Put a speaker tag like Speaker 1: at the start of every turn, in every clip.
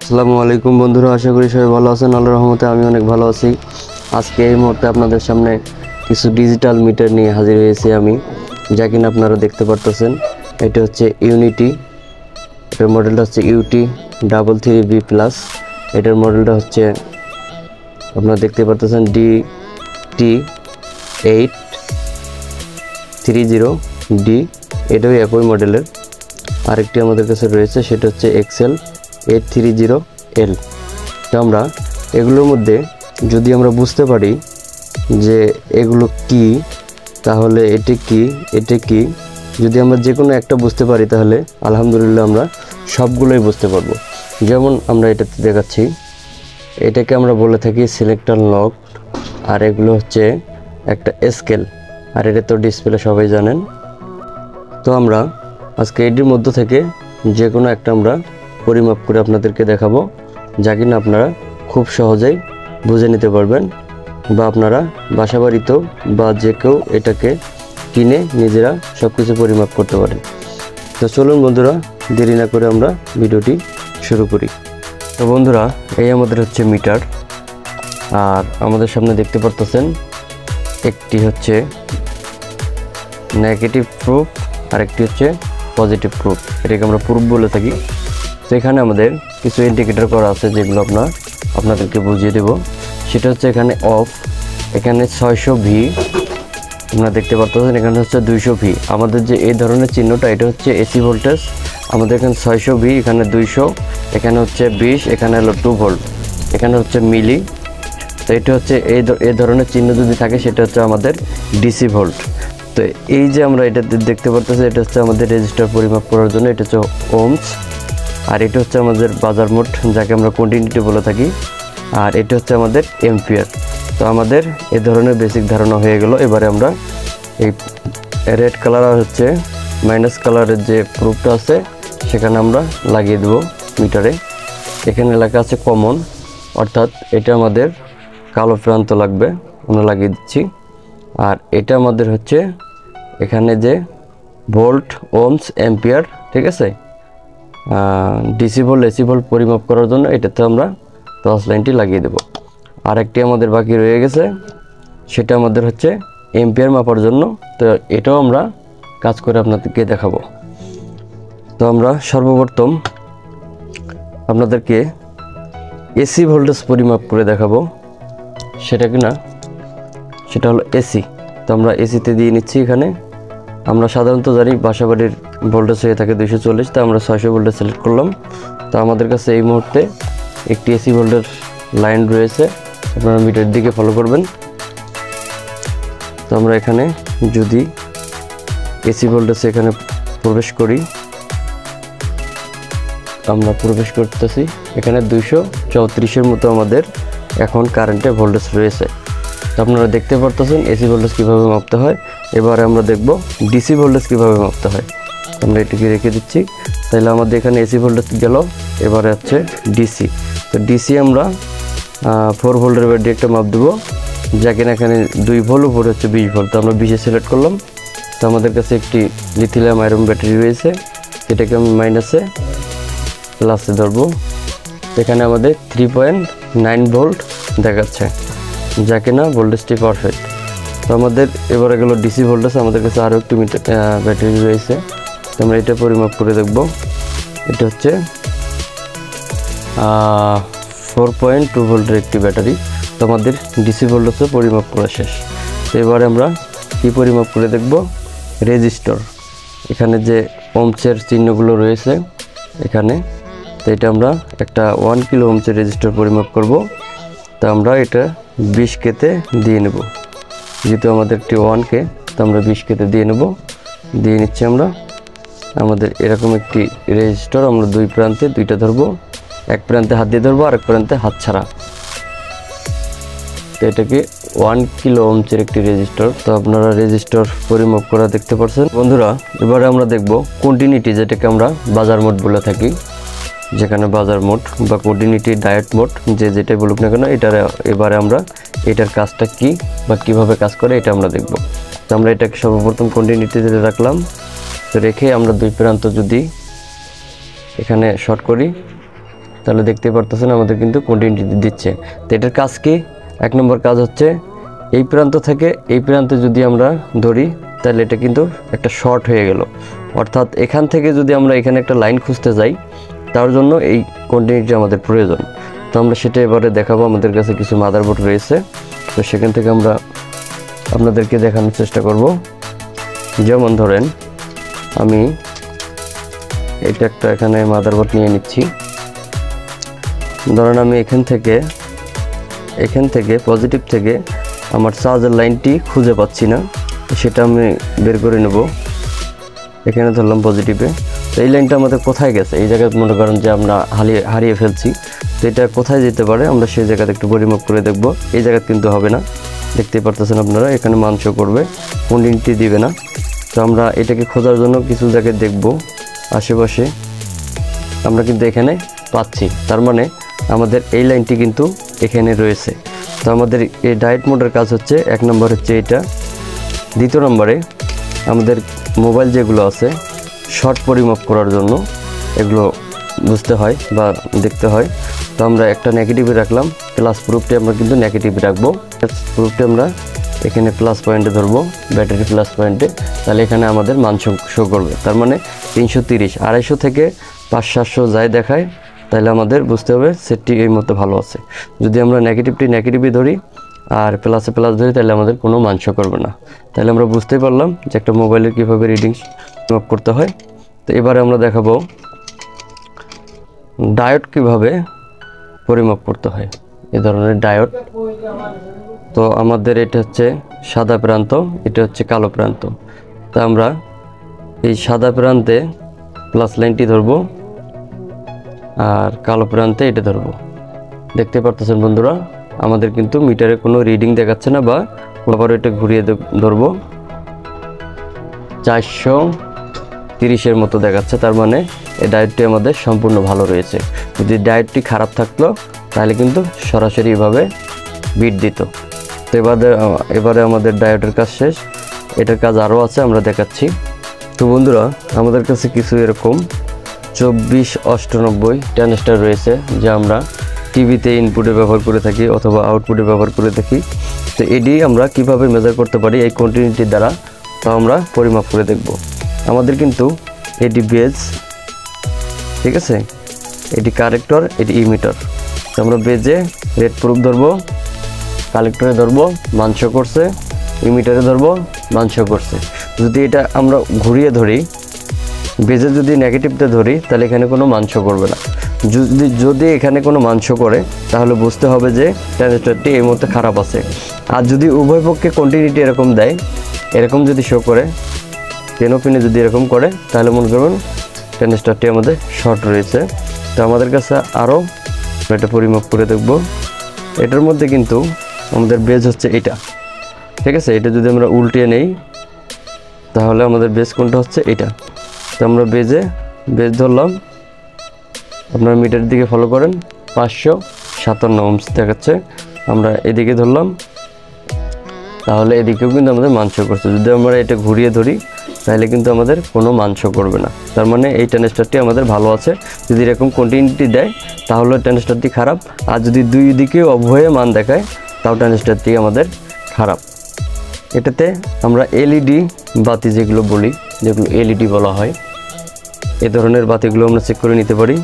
Speaker 1: আসসালামু আলাইকুম বন্ধুরা, আশা করি সবাই ভালো আছেন। আল্লাহর রহমতে আমি অনেক ভালো আছি। আজকে এই মুহূর্তে আপনাদের সামনে কিছু ডিজিটাল মিটার নিয়ে হাজির হয়েছি আমি, যা কিনা আপনারা দেখতে পারতেছেন। এটা হচ্ছে ইউনিটি, এটার মডেলটা হচ্ছে UT333B+। এটার মডেলটা হচ্ছে আপনারা দেখতে পারতেছেন DT830D। এটাও একই মডেলের। আরেকটি আমাদের কাছে রয়েছে, সেটা হচ্ছে XL830L। তো আমরা এগুলোর মধ্যে যদি আমরা বুঝতে পারি যে এগুলো কি, তাহলে এটা কি, যদি আমরা যে কোনো একটা বুঝতে পারি তাহলে আলহামদুলিল্লাহ আমরা সবগুলোই বুঝতে পারবো। যেমন আমরা এটাতে দেখাচ্ছি, এটাকে আমরা বলে থাকি সিলেক্টর লক, আর এগুলো হচ্ছে একটা স্কেল, আর এটা তো ডিসপ্লে সবাই জানেন। তো আমরা আজকে এটির মধ্য থেকে যে কোনো একটা আমরা পরিমাপ করে আপনাদেরকে দেখাবো, যা কিনা আপনারা খুব সহজেই বুঝে নিতে পারবেন, বা আপনারা বাসাবাড়িতেও বা যে কেউ এটাকে কিনে নিজেরা সব কিছু পরিমাপ করতে পারেন। তো চলুন বন্ধুরা, দেরি না করে আমরা ভিডিওটি শুরু করি। তো বন্ধুরা, এই আমাদের হচ্ছে মিটার, আর আমাদের সামনে দেখতে পারতেছেন একটি হচ্ছে নেগেটিভ প্রুফ আর একটি হচ্ছে পজিটিভ প্রুফ। এটাকে আমরা প্রুফ বলে থাকি। তো এখানে আমাদের কিছু ইন্ডিকেটর করা আছে, যেগুলো আপনাদেরকে বুঝিয়ে দেব। সেটা হচ্ছে এখানে অফ, এখানে 600V আপনারা দেখতে পাচ্ছেন, এখানে হচ্ছে 200V। আমাদের যে এই ধরনের চিহ্নটা, এটা হচ্ছে এসি ভোল্টেজ। আমাদের এখানে 600V, এখানে 200, এখানে হচ্ছে 20, এখানে হলো 2 ভোল্ট, এখানে হচ্ছে মিলি। তো এটা হচ্ছে এই ধরনের চিহ্ন যদি থাকে, সেটা হচ্ছে আমাদের ডিসি ভোল্ট। তো এই যে আমরা এটা দেখতে পারতেছি, এটা হচ্ছে আমাদের রেজিস্টার পরিমাপ করার জন্য, এটা হচ্ছে ওহমস। আর এটা হচ্ছে আমাদের বাজার মোট, যাকে আমরা কন্টিনিউটি বলে থাকি। আর এটা হচ্ছে আমাদের এম্পিয়ার। তো আমাদের এই ধরনের বেসিক ধারণা হয়ে গেল। এবারে আমরা এই রেড কালার আর হচ্ছে মাইনাস কালারের যে প্রুফটা আছে, সেখানে আমরা লাগিয়ে দেব মিটারে। এখানে লেখা আছে কমন, অর্থাৎ এটা আমাদের কালো প্রান্ত লাগবে, আমরা লাগিয়ে দিচ্ছি। আর এটা আমাদের হচ্ছে এখানে যে ভোল্ট, ওহমস, এম্পিয়ার, ঠিক আছে। ডিসি ভোল্ট, এসি ভোল্ট পরিমাপ করার জন্য এটাতে আমরা টর্চ লাইনটি লাগিয়ে দেব। আর একটি আমাদের বাকি রয়ে গেছে, সেটা আমাদের হচ্ছে এম্পিয়ার মাপার জন্য। তো এটাও আমরা কাজ করে আপনাদেরকে দেখাবো। তো আমরা সর্বপ্রথম আপনাদেরকে এসি ভোল্টেজ পরিমাপ করে দেখাবো। সেটা হলো এসি। তো আমরা এসিতে দিয়ে নিচ্ছি। এখানে আমরা সাধারণত জানি বাসাবাড়ির ভোল্টেজ হয়ে থাকে 240, তো আমরা 600 ভোল্টেজ সিলেক্ট করলাম। তো আমাদের কাছে এই মুহূর্তে একটি এসি ভোল্টের লাইন রয়েছে, আপনারা মিটার দিকে ফলো করবেন। তো আমরা এখানে যদি এসি ভোল্টেজ এখানে প্রবেশ করি, আমরা প্রবেশ করতেছি, এখানে 234-এর মতো আমাদের এখন কারেন্টে ভোল্টেজ রয়েছে। তো আপনারা দেখতে পারতেছেন এসি ভোল্টেজ কীভাবে মাপতে হয়। এবারে আমরা দেখব ডিসি ভোল্টেজ কীভাবে মাপতে হয়। আমরা এটিকে রেখে দিচ্ছি। তাহলে আমাদের এখানে এসি ভোল্টেজ গেল, এবারে হচ্ছে ডিসি। তো ডিসি আমরা 4 ভোল্টের ব্যাটারি একটা মাপ দেবো, যা কিনা এখানে 2 ভোল্ট, উপরে হচ্ছে 20 ভোল্ট। তো আমরা 20-এ সিলেক্ট করলাম। তো আমাদের কাছে একটি লিথিয়াম আয়রন ব্যাটারি রয়েছে, এটাকে আমি মাইনাসে প্লাসে ধরবো। এখানে আমাদের 3.9 ভোল্ট দেখাচ্ছে, যা কিনা ভোল্টেজটি পারফেক্ট। তো আমাদের এবারে গেল ডিসি ভোল্টেজ। আমাদের কাছে আরও একটি ব্যাটারি রয়েছে, তো আমরা এটা পরিমাপ করে দেখব। এটা হচ্ছে 4.2 ভোল্টের একটি ব্যাটারি। তো আমাদের ডিসি ভোল্টেজও পরিমাপ করা শেষ। তো এবারে আমরা কি পরিমাপ করে দেখব, রেজিস্টর। এখানে যে ওহমসের চিহ্নগুলো রয়েছে এখানে, তো এটা আমরা একটা 1 কিলো ওহমসের রেজিস্টর পরিমাপ করব। তো আমরা এটা 20 কেতে দিয়ে নেব, যেহেতু আমাদের একটি 1K, তো আমরা 20 কেতে দিয়ে দিয়ে নিচ্ছি। আমরা আমাদের এরকম একটি রেজিস্টর, আমরা দুই প্রান্তে দুইটা ধরবো, এক প্রান্তে হাত দিয়ে ধরবো, আরেক প্রান্তে হাত ছাড়া। তো এটাকে 1 কিলো ওহমসের একটি রেজিস্টর। তো আপনারা রেজিস্টর পরিমাপ করা দেখতে পাচ্ছেন। বন্ধুরা, এবারে আমরা দেখব কন্টিনিউটি, যেটাকে আমরা বাজার মোড বলে থাকি। যেখানে বাজার মোড বা কন্টিনিউটি, ডায়েট মোড, যেটাই বলুক না কেন, এবারে আমরা এটার কাজটা কি বা কিভাবে কাজ করে এটা আমরা দেখব। তো আমরা এটাকে সর্বপ্রথম কন্টিনিউটিতে রাখলাম। তো রেখে আমরা দুই প্রান্ত যদি এখানে শর্ট করি, তাহলে দেখতে পারতেছেন আমাদের কিন্তু কন্টিনিউটি দিচ্ছে। তো এটার কাজ কি? 1 নম্বর কাজ হচ্ছে এই প্রান্ত থেকে এই প্রান্তে যদি আমরা ধরি তাহলে এটা কিন্তু একটা শর্ট হয়ে গেল, অর্থাৎ এখান থেকে যদি আমরা এখানে একটা লাইন খুঁজতে যাই তার জন্য এই কন্টিনিউটি আমাদের প্রয়োজন। তো আমরা সেটা এবারে দেখাবো। আমাদের কাছে কিছু মাদারবোর্ড রয়েছে, তো সেখান থেকে আমরা আপনাদেরকে দেখানোর চেষ্টা করব। যেমন ধরেন আমি এটা একটা এখানে মাদারবোর্ড নিয়ে নিচ্ছি। ধরেন আমি এখান থেকে পজিটিভ থেকে আমার চার্জার লাইনটি খুঁজে পাচ্ছি না, সেটা আমি বের করে নেব। এখানে ধরলাম পজিটিভে, তো এই লাইনটা আমাদের কোথায় গেছে, এই জায়গায় মনে করেন যে আমরা হারিয়ে ফেলছি, তো এটা কোথায় যেতে পারে আমরা সেই জায়গাতে একটু পরিমাপ করে দেখব। এই জায়গাতে কিন্তু হবে না, দেখতেই পারতেছেন আপনারা, এখানে মান শো করবে, কন্টিনিউটি দিবে না। তো আমরা এটাকে খোঁজার জন্য কিছু জায়গায় দেখব আশেপাশে, আমরা কিন্তু এখানে পাচ্ছি, তার মানে আমাদের এই লাইনটি কিন্তু এখানে রয়েছে। তো আমাদের এই ডায়েট মোডের কাজ হচ্ছে 1 নম্বর হচ্ছে এটা। দ্বিতীয় নম্বরে আমাদের মোবাইল যেগুলো আছে শর্ট পরিমাপ করার জন্য এগুলো বুঝতে হয় বা দেখতে হয়। তো আমরা একটা নেগেটিভে রাখলাম, প্লাস প্রুফটি আমরা কিন্তু নেগেটিভে রাখবো। প্রুফটি আমরা এখানে প্লাস পয়েন্টে ধরবো, ব্যাটারি প্লাস পয়েন্টে, তাহলে এখানে আমাদের মান শো করবে। তার মানে 330, 250 থেকে 500-700 যাই দেখায়, তাহলে আমাদের বুঝতে হবে সেটটি এই মতো ভালো আছে। যদি আমরা নেগেটিভটি নেগেটিভই ধরি আর প্লাসে প্লাস ধরি তাহলে আমাদের কোনো মান শো করবে না। তাহলে আমরা বুঝতেই পারলাম যে একটা মোবাইলের কীভাবে রিডিং পরিমাপ করতে হয়। তো এবারে আমরা দেখাবো ডায়োড কিভাবে পরিমাপ করতে হয়, এই ধরনের ডায়োড। তো আমাদের এটা হচ্ছে সাদা প্রান্ত, এটা হচ্ছে কালো প্রান্ত। তা আমরা এই সাদা প্রান্তে প্লাস লাইনটি ধরবো আর কালো প্রান্তে এটা ধরবো। দেখতে পারতেছেন বন্ধুরা, আমাদের কিন্তু মিটারে কোনো রিডিং দেখাচ্ছে না, বা আবার এটা ঘুরিয়ে ধরবো 430-এর মতো দেখাচ্ছে, তার মানে এই ডায়োডটি আমাদের সম্পূর্ণ ভালো রয়েছে। যদি ডায়োডটি খারাপ থাকতো তাহলে কিন্তু সরাসরি এভাবে বিট দিত। তো এবারে আমাদের ডায়োডের কাজ শেষ, এটার কাজ আরও আছে, আমরা দেখাচ্ছি। তো বন্ধুরা, আমাদের কাছে কিছু এরকম 2498 ট্রানজিস্টর রয়েছে, যা আমরা টিভিতে ইনপুটে ব্যবহার করে থাকি অথবা আউটপুটে ব্যবহার করে থাকি। তো এটি আমরা কিভাবে মেজার করতে পারি এই কন্টিনিউটির দ্বারা, তা আমরা পরিমাপ করে দেখব। আমাদের কিন্তু এটি বেজ, ঠিক আছে, এটি কালেক্টর, এটি ইমিটার। তো আমরা বেজে রেড প্রুফ ধরবো, কালেক্টরে ধরবো মান শো করছে, ইমিটারে ধরবো মান শো করছে। যদি এটা আমরা ঘুরিয়ে ধরি, বেজে যদি নেগেটিভতে ধরি তাহলে এখানে কোনো মান শো করবে না। যদি এখানে কোনো মান শো করে তাহলে বুঝতে হবে যে ট্রানজিস্টরটি এই মুহূর্তে খারাপ আছে। আর যদি উভয় পক্ষে কন্টিনিউটি এরকম দেয়, এরকম যদি শো করে, পিনে যদি এরকম করে, তাহলে মনে করুন ট্রানজিস্টরটি আমাদের শর্ট রয়েছে। তো আমাদের কাছে আরও এটা পরিমাপ করে দেখব। এটার মধ্যে কিন্তু আমাদের বেজ হচ্ছে এটা, ঠিক আছে। এটা যদি আমরা উল্টিয়ে নেই তাহলে আমাদের বেজ কোনটা হচ্ছে এটা। তো আমরা বেজ ধরলাম, আপনারা মিটারের দিকে ফলো করেন, 557 ওহমস দেখাচ্ছে। আমরা এদিকে ধরলাম, তাহলে এদিকেও কিন্তু আমাদের মান শো করছে। যদি আমরা এটা ঘুরিয়ে ধরি তাহলে কিন্তু আমাদের কোনো মান শো করবে না, তার মানে এই ট্রানজিস্টরটি আমাদের ভালো আছে। যদি এরকম কন্টিনিউটি দেয় তাহলে ট্রানজিস্টরটি খারাপ, আর যদি দুই দিকে উভয়ে মান দেখায় তাও ট্রানজিস্টরটি আমাদের খারাপ। এটাতে আমরা এলইডি বাতি যেগুলো বলি, যেগুলো এলইডি বলা হয়, এ ধরনের বাতিগুলো আমরা চেক করে নিতে পারি।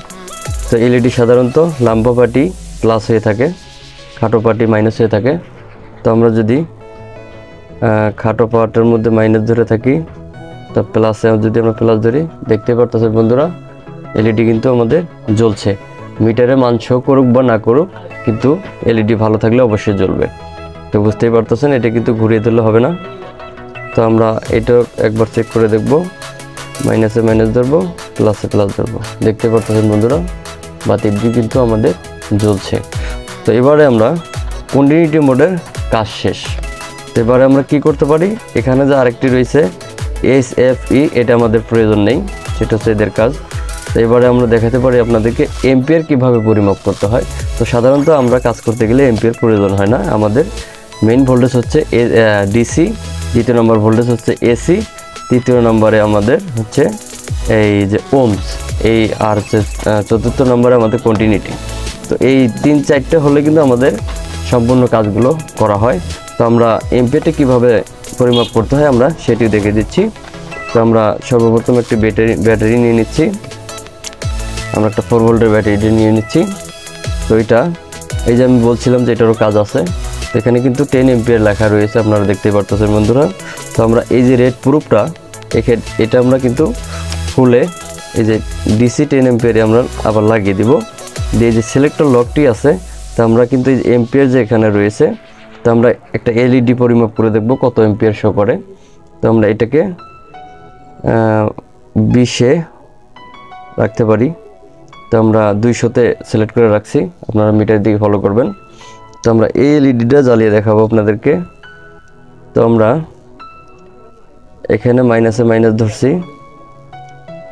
Speaker 1: তো এলইডি সাধারণত লাম্বা পার্টি প্লাস হয়ে থাকে, খাটো পার্টি মাইনাস হয়ে থাকে। তো আমরা যদি খাটো পার্টের মধ্যে মাইনাস ধরে থাকি, তো প্লাসে যদি আমরা প্লাস ধরি, দেখতে পারতেছেন বন্ধুরা এলইডি কিন্তু আমাদের জ্বলছে। মিটারে মান শো করুক বা না করুক, কিন্তু এলইডি ভালো থাকলে অবশ্যই জ্বলবে। তো বুঝতেই পারতেছেন, এটা কিন্তু ঘুরিয়ে দিলে হবে না। তো আমরা এটা একবার চেক করে দেখব, মাইনাসে মাইনাস ধরবো, প্লাসে প্লাস ধরবো। দেখতে পারতেছেন বন্ধুরা বাতিটি কিন্তু আমাদের জ্বলছে। তো এবারে আমরা কন্টিনিউটি মোডের কাজ শেষ। তো এবারে আমরা কি করতে পারি, এখানে যে আরেকটি রয়েছে SFE, এটা আমাদের প্রয়োজন নেই, সেটা হচ্ছে এদের কাজ। তো এবারে আমরা দেখাতে পারি আপনাদেরকে এম্পিয়ার কিভাবে পরিমাপ করতে হয়। তো সাধারণত আমরা কাজ করতে গেলে এম্পিয়ার প্রয়োজন হয় না, আমাদের মেইন ভোল্টেজ হচ্ছে DC, দ্বিতীয় নম্বর ভোল্টেজ হচ্ছে AC, তৃতীয় নম্বরে আমাদের হচ্ছে এই যে ওমস, এই আর হচ্ছে চতুর্থ নম্বরে আমাদের কন্টিনিউটি। তো এই 3-4টে হলে কিন্তু আমাদের সম্পূর্ণ কাজগুলো করা হয়। তো আমরা এম্পিয়ারটা কীভাবে পরিমাপ করতে হয় আমরা সেটিও দেখে দিচ্ছি। তো আমরা সর্বপ্রথম একটি ব্যাটারি নিয়ে নিচ্ছি, আমরা একটা 4 ভোল্টের ব্যাটারিটি নিয়ে নিচ্ছি। তো এটা এই যে আমি বলছিলাম যে এটারও কাজ আছে, এখানে কিন্তু 10 এম্পিয়ার লেখা রয়েছে, আপনারা দেখতেই পারতেছেন বন্ধুরা। তো আমরা এই যে রেড প্রুফটা এটা আমরা কিন্তু খুলে এই যে ডিসি 10 এম্পিয়ারে আমরা আবার লাগিয়ে দিব। দিয়ে যে সিলেক্টর লকটি আছে, তো আমরা কিন্তু এই এম্পিয়ার যে এখানে রয়েছে, তো আমরা একটা এলইডি পরিমাপ করে দেখব কত এম্পিয়ার শো করে। তো আমরা এটাকে 20-এ রাখতে পারি। তো আমরা 200-তে সিলেক্ট করে রাখছি, আপনারা মিটারের দিকে ফলো করবেন। তো আমরা এই এলইডিটা জ্বালিয়ে দেখাবো আপনাদেরকে। তো আমরা এখানে মাইনাসে মাইনাস ধরছি,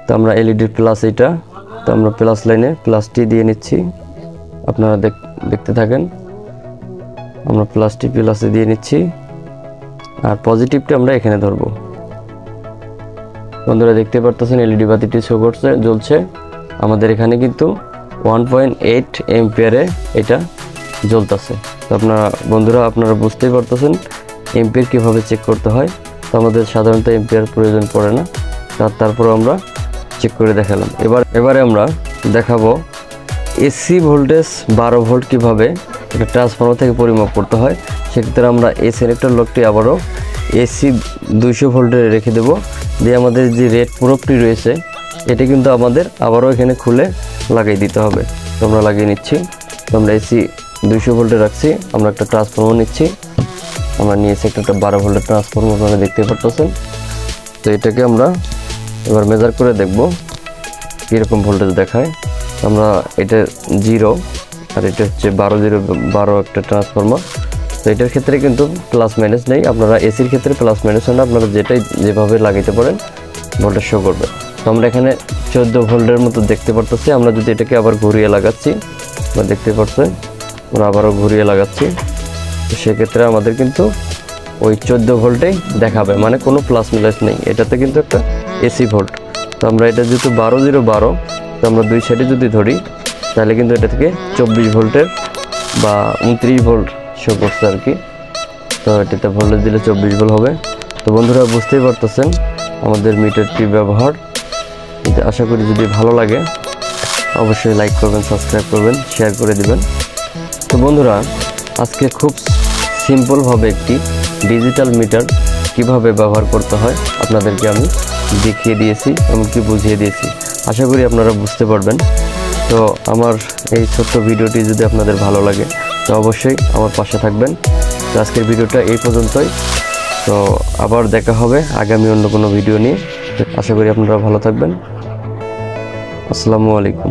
Speaker 1: তো আমরা এলইডির প্লাস এটা, তো আমরা প্লাস লাইনে প্লাসটি দিয়ে নিচ্ছি, আপনারা দেখতে থাকেন। আমরা প্লাসটি প্লাসে দিয়ে নিচ্ছি, আর পজিটিভটা আমরা এখানে ধরবো। বন্ধুরা দেখতে পারতেছেন এলইডি বাতিটি শো করছে, জ্বলছে। আমাদের এখানে কিন্তু 1.8 এম্পিয়ারে এটা জ্বলতেছে। তো বন্ধুরা আপনারা বুঝতেই পারতেছেন এম্পিয়ার কীভাবে চেক করতে হয়। তো আমাদের সাধারণত এম্পিয়ার প্রয়োজন পড়ে না, তারপর আমরা চেক করে দেখালাম। এবারে আমরা দেখাবো এসি ভোল্টেজ 12 ভোল্ট কীভাবে একটা ট্রান্সফর্মার থেকে পরিমাপ করতে হয়। সেক্ষেত্রে আমরা এই সিলেক্টর লকটি আবারও এসি 200 ভোল্টে রেখে দেব। দিয়ে আমাদের যে রেড প্রুফটি রয়েছে এটা কিন্তু আমাদের আবারও এখানে খুলে লাগিয়ে দিতে হবে। তো আমরা লাগিয়ে নিচ্ছি। তো আমরা এসি 200 ভোল্টে রাখছি, আমরা একটা ট্রান্সফর্মার নিচ্ছি, আমরা নিয়েছি একটা 12 ভোল্টের ট্রান্সফর্মার, আপনারা দেখতে পাচ্ছেন। তো এটাকে আমরা এবার মেজার করে দেখব কীরকম ভোল্টেজ দেখায়। আমরা এটা 0 আর এটা হচ্ছে 12 একটা ট্রান্সফর্মার। তো এটার ক্ষেত্রে কিন্তু প্লাস মাইনাস নেই, আপনারা এসির ক্ষেত্রে প্লাস মাইনাস হয় না, আপনারা যেভাবে লাগাইতে পারেন ভোল্টেজ শো করবে। তো আমরা এখানে 14 ভোল্টের মতো দেখতে পারতেছি। আমরা যদি এটাকে আবার ঘুরিয়ে লাগাচ্ছি, আমরা দেখতে পাচ্ছেন আমরা আবারও ঘুরিয়ে লাগাচ্ছি, তো সেক্ষেত্রে আমাদের কিন্তু ওই 14 ভোল্টেই দেখাবে, মানে কোনো প্লাস মাইনাস নেই, এটাতে কিন্তু একটা এসি ভোল্ট। তো আমরা এটা যেহেতু 12 তো আমরা দুই সাইডে যদি ধরি তাহলে কিন্তু এটা থেকে 24 ভোল্টের বা 29 ভোল্ট শো করছে আর কি। তো এটাতে ভোল্টেজ দিলে 24 ভোল্ট হবে। তো বন্ধুরা বুঝতেই পারতেছেন আমাদের মিটারটি ব্যবহার। আশা করি যদি ভালো লাগে অবশ্যই লাইক করবেন, সাবস্ক্রাইব করবেন, শেয়ার করে দিবেন। তো বন্ধুরা আজকে খুব সিম্পলভাবে একটি ডিজিটাল মিটার কিভাবে ব্যবহার করতে হয় আপনাদেরকে আমি দেখিয়ে দিয়েছি, এমনকি বুঝিয়ে দিয়েছি। আশা করি আপনারা বুঝতে পারবেন। তো আমার এই ছোট্ট ভিডিওটি যদি আপনাদের ভালো লাগে তো অবশ্যই আমার পাশে থাকবেন। তো আজকের ভিডিওটা এই পর্যন্তই। তো আবার দেখা হবে আগামী অন্য কোনো ভিডিও নিয়ে। আশা করি আপনারা ভালো থাকবেন। আসসালামু আলাইকুম।